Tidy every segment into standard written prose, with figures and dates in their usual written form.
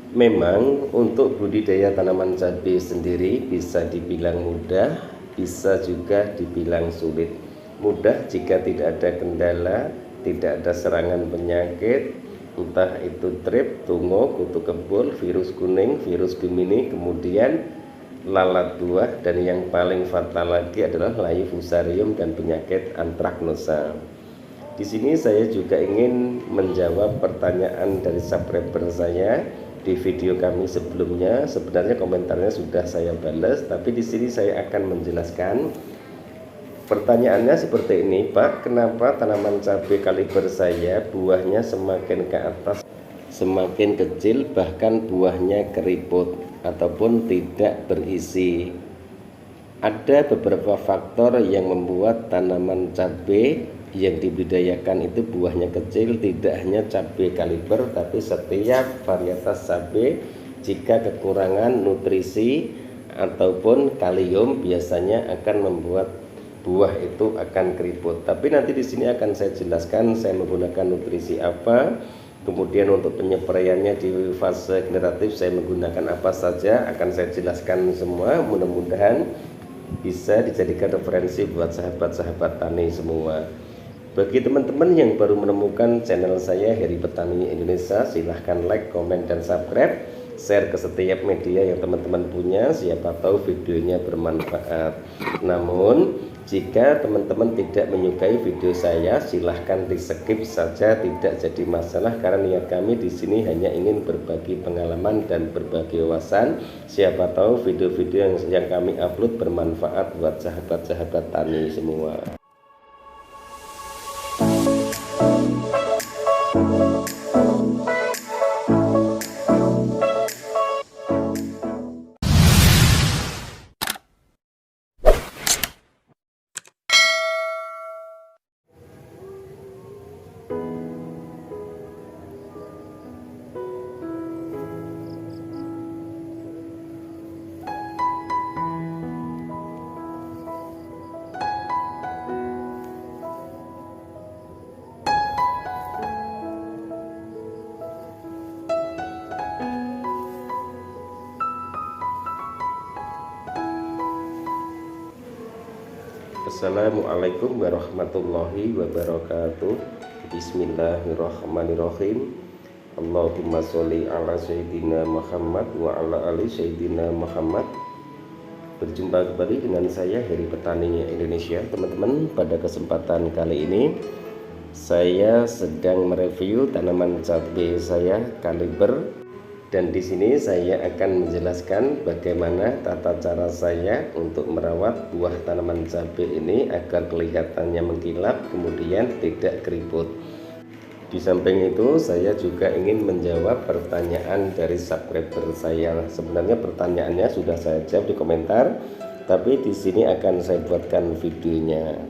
Memang untuk budidaya tanaman cabai sendiri bisa dibilang mudah, bisa juga dibilang sulit. Mudah jika tidak ada kendala, tidak ada serangan penyakit, entah itu trip, tungo, kutu kebul, virus kuning, virus gemini, kemudian lalat buah, dan yang paling fatal lagi adalah layu fusarium dan penyakit antraknosa. Di sini saya juga ingin menjawab pertanyaan dari subscriber saya di video kami sebelumnya. Sebenarnya komentarnya sudah saya balas, tapi di sini saya akan menjelaskan. Pertanyaannya seperti ini, Pak, kenapa tanaman cabai kaliber saya buahnya semakin ke atas semakin kecil, bahkan buahnya keriput ataupun tidak berisi? Ada beberapa faktor yang membuat tanaman cabai yang dibudidayakan itu buahnya kecil. Tidak hanya cabai kaliber, tapi setiap varietas cabai jika kekurangan nutrisi ataupun kalium biasanya akan membuat buah itu akan keriput. Tapi nanti di sini akan saya jelaskan saya menggunakan nutrisi apa. Kemudian untuk penyepraiannya di fase generatif saya menggunakan apa saja, akan saya jelaskan semua. Mudah-mudahan bisa dijadikan referensi buat sahabat-sahabat tani semua. Bagi teman-teman yang baru menemukan channel saya Heri Petani Indonesia, silahkan like, komen, dan subscribe, share ke setiap media yang teman-teman punya, siapa tahu videonya bermanfaat. Namun jika teman-teman tidak menyukai video saya, silahkan di skip saja, tidak jadi masalah, karena niat kami di sini hanya ingin berbagi pengalaman dan berbagi wawasan. Siapa tahu video-video yang kami upload bermanfaat buat sahabat-sahabat tani semua. Assalamualaikum warahmatullahi wabarakatuh. Bismillahirrahmanirrahim. Allahumma sholli ala sayyidina Muhammad wa ala ali sayyidina Muhammad. Berjumpa kembali dengan saya Heri Petani Indonesia. Teman-teman, pada kesempatan kali ini saya sedang mereview tanaman cabai saya kaliber. Dan di sini saya akan menjelaskan bagaimana tata cara saya untuk merawat buah tanaman cabai ini agar kelihatannya mengkilap, kemudian tidak keriput. Di samping itu saya juga ingin menjawab pertanyaan dari subscriber saya. Sebenarnya pertanyaannya sudah saya jawab di komentar, tapi di sini akan saya buatkan videonya.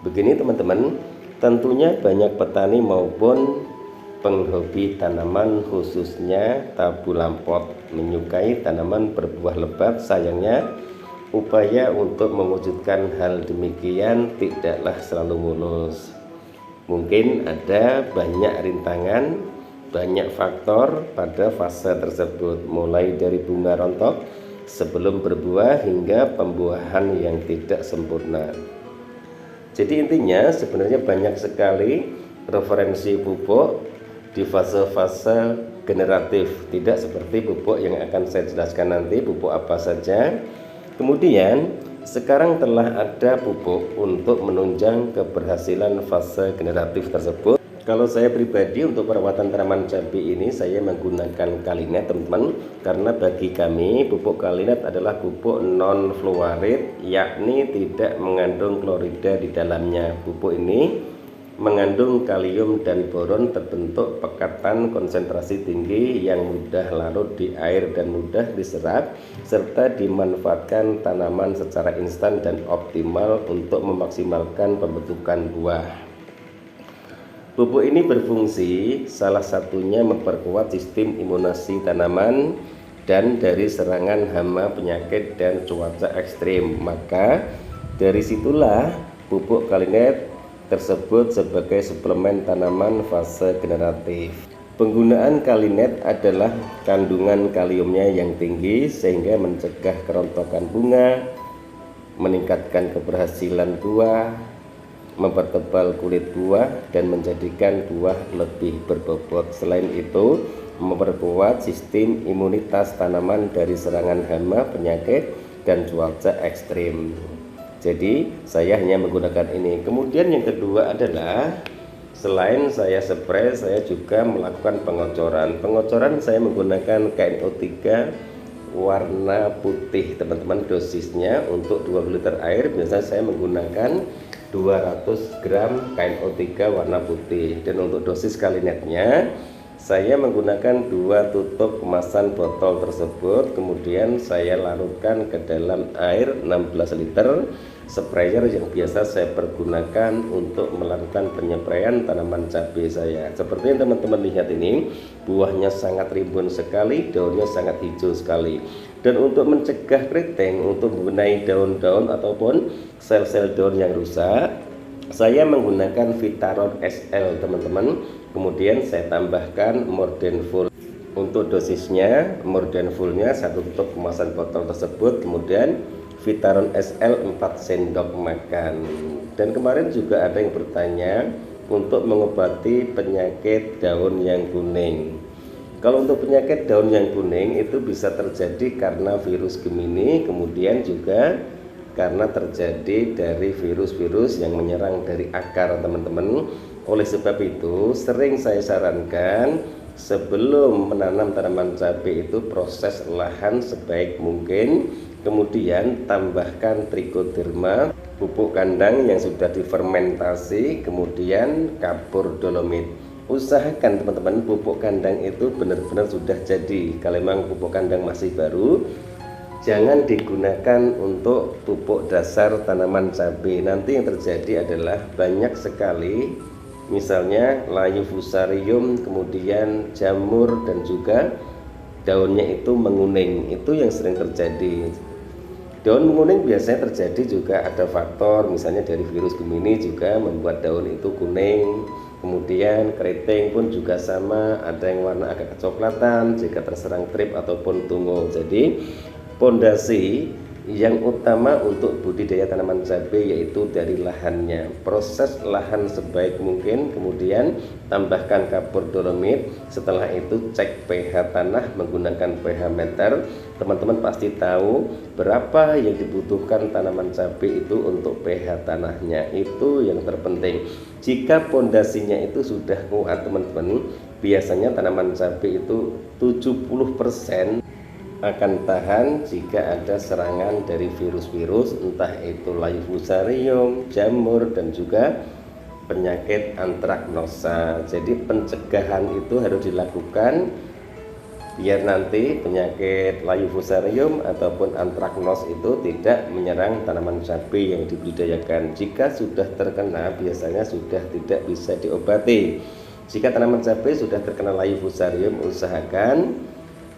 Begini teman-teman, tentunya banyak petani maupun penghobi tanaman khususnya tabu lampot menyukai tanaman berbuah lebat. Sayangnya upaya untuk mewujudkan hal demikian tidaklah selalu mulus. Mungkin ada banyak rintangan, banyak faktor pada fase tersebut, mulai dari bunga rontok sebelum berbuah hingga pembuahan yang tidak sempurna. Jadi intinya sebenarnya banyak sekali referensi pupuk di fase-fase generatif, tidak seperti pupuk yang akan saya jelaskan nanti pupuk apa saja. Kemudian sekarang telah ada pupuk untuk menunjang keberhasilan fase generatif tersebut. Kalau saya pribadi untuk perawatan tanaman cabai ini saya menggunakan Kalinet teman-teman, karena bagi kami pupuk Kalinet adalah pupuk non fluorid, yakni tidak mengandung klorida di dalamnya. Pupuk ini mengandung kalium dan boron, terbentuk pekatan konsentrasi tinggi yang mudah larut di air dan mudah diserap, serta dimanfaatkan tanaman secara instan dan optimal untuk memaksimalkan pembentukan buah. Pupuk ini berfungsi salah satunya memperkuat sistem imunasi tanaman dan dari serangan hama, penyakit, dan cuaca ekstrim. Maka dari situlah pupuk Kalinet tersebut sebagai suplemen tanaman fase generatif. Penggunaan kalinet adalah kandungan kaliumnya yang tinggi sehingga mencegah kerontokan bunga, meningkatkan keberhasilan buah, mempertebal kulit buah, dan menjadikan buah lebih berbobot. Selain itu, memperkuat sistem imunitas tanaman dari serangan hama, penyakit, dan cuaca ekstrim. Jadi saya hanya menggunakan ini. Kemudian yang kedua adalah selain saya spray, saya juga melakukan pengocoran. Pengocoran saya menggunakan KNO3 warna putih, teman-teman. Dosisnya untuk 20 liter air biasanya saya menggunakan 200 gram KNO3 warna putih. Dan untuk dosis kalinetnya saya menggunakan 2 tutup kemasan botol tersebut. Kemudian saya larutkan ke dalam air 16 liter. Sprayer yang biasa saya pergunakan untuk melakukan penyepraian tanaman cabai saya. Seperti yang teman-teman lihat ini, buahnya sangat rimbun sekali, daunnya sangat hijau sekali. Dan untuk mencegah keriting, untuk membenahi daun-daun ataupun sel-sel daun yang rusak, saya menggunakan Vitaron SL, teman-teman. Kemudian saya tambahkan Mordenful. Untuk dosisnya, Mordenfulnya 1 tutup kemasan botol tersebut, kemudian Vitaron SL 4 sendok makan. Dan kemarin juga ada yang bertanya untuk mengobati penyakit daun yang kuning. Kalau untuk penyakit daun yang kuning itu bisa terjadi karena virus Gemini, kemudian juga karena terjadi dari virus-virus yang menyerang dari akar, teman-teman. Oleh sebab itu sering saya sarankan sebelum menanam tanaman cabai itu proses lahan sebaik mungkin. Kemudian tambahkan trichoderma, pupuk kandang yang sudah difermentasi, kemudian kapur dolomit. Usahakan teman-teman pupuk kandang itu benar-benar sudah jadi. Kalau memang pupuk kandang masih baru, jangan digunakan untuk pupuk dasar tanaman cabai. Nanti yang terjadi adalah banyak sekali, misalnya layu fusarium, kemudian jamur, dan juga daunnya itu menguning. Itu yang sering terjadi. Daun menguning biasanya terjadi juga ada faktor misalnya dari virus Gemini juga membuat daun itu kuning. Kemudian keriting pun juga sama, ada yang warna agak kecoklatan jika terserang trip ataupun tungau. Jadi pondasi yang utama untuk budidaya tanaman cabai yaitu dari lahannya. Proses lahan sebaik mungkin, kemudian tambahkan kapur dolomit. Setelah itu cek pH tanah menggunakan pH meter. Teman-teman pasti tahu berapa yang dibutuhkan tanaman cabai itu untuk pH tanahnya. Itu yang terpenting. Jika pondasinya itu sudah kuat, teman-teman, biasanya tanaman cabai itu 70% akan tahan jika ada serangan dari virus-virus, entah itu layu fusarium, jamur, dan juga penyakit antraknosa. Jadi pencegahan itu harus dilakukan biar nanti penyakit layu fusarium ataupun antraknos itu tidak menyerang tanaman cabai yang dibudidayakan. Jika sudah terkena biasanya sudah tidak bisa diobati. Jika tanaman cabai sudah terkena layu fusarium, usahakan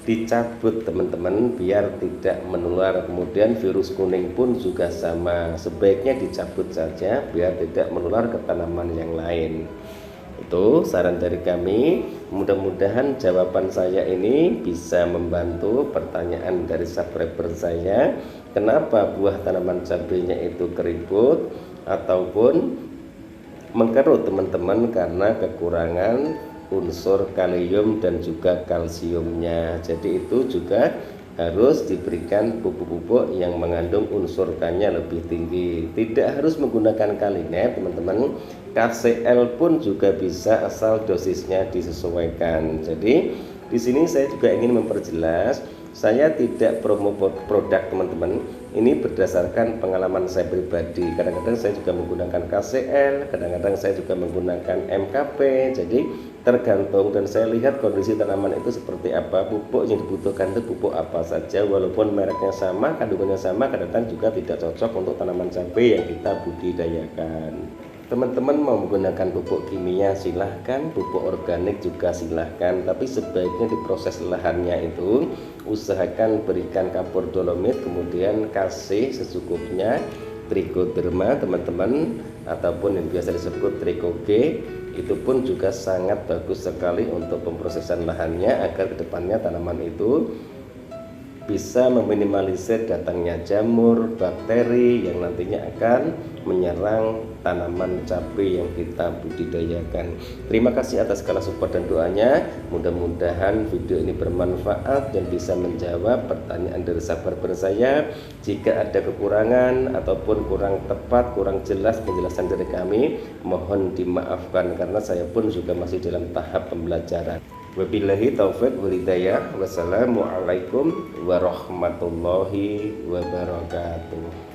dicabut, teman-teman, biar tidak menular. Kemudian virus kuning pun juga sama, sebaiknya dicabut saja biar tidak menular ke tanaman yang lain. Itu saran dari kami. Mudah-mudahan jawaban saya ini bisa membantu pertanyaan dari subscriber saya, kenapa buah tanaman cabainya itu keriput ataupun mengkerut, teman-teman, karena kekurangan unsur kalium dan juga kalsiumnya. Jadi itu juga harus diberikan pupuk-pupuk yang mengandung unsur K-nya lebih tinggi. Tidak harus menggunakan kalinet, teman-teman. KCl pun juga bisa asal dosisnya disesuaikan. Jadi di sini saya juga ingin memperjelas, saya tidak promo produk, teman-teman. Ini berdasarkan pengalaman saya pribadi. Kadang-kadang saya juga menggunakan KCl, kadang-kadang saya juga menggunakan MKP. Jadi tergantung, dan saya lihat kondisi tanaman itu seperti apa, pupuk yang dibutuhkan itu pupuk apa saja. Walaupun mereknya sama, kandungannya sama, kadang-kadang juga tidak cocok untuk tanaman cabai yang kita budidayakan. Teman-teman mau menggunakan pupuk kimia silahkan, pupuk organik juga silahkan, tapi sebaiknya di proses lahannya itu usahakan berikan kapur dolomit, kemudian kasih secukupnya trichoderma, teman-teman, ataupun yang biasa disebut trichoge. Itu pun juga sangat bagus sekali untuk pemrosesan lahannya agar kedepannya tanaman itu bisa meminimalisir datangnya jamur, bakteri yang nantinya akan menyerang tanaman cabai yang kita budidayakan. Terima kasih atas segala support dan doanya. Mudah-mudahan video ini bermanfaat dan bisa menjawab pertanyaan dari sahabat saya. Jika ada kekurangan ataupun kurang tepat, kurang jelas penjelasan dari kami, mohon dimaafkan karena saya pun juga masih dalam tahap pembelajaran. Wabillahi taufiq wal hidayah. Wassalamualaikum warahmatullahi wabarakatuh.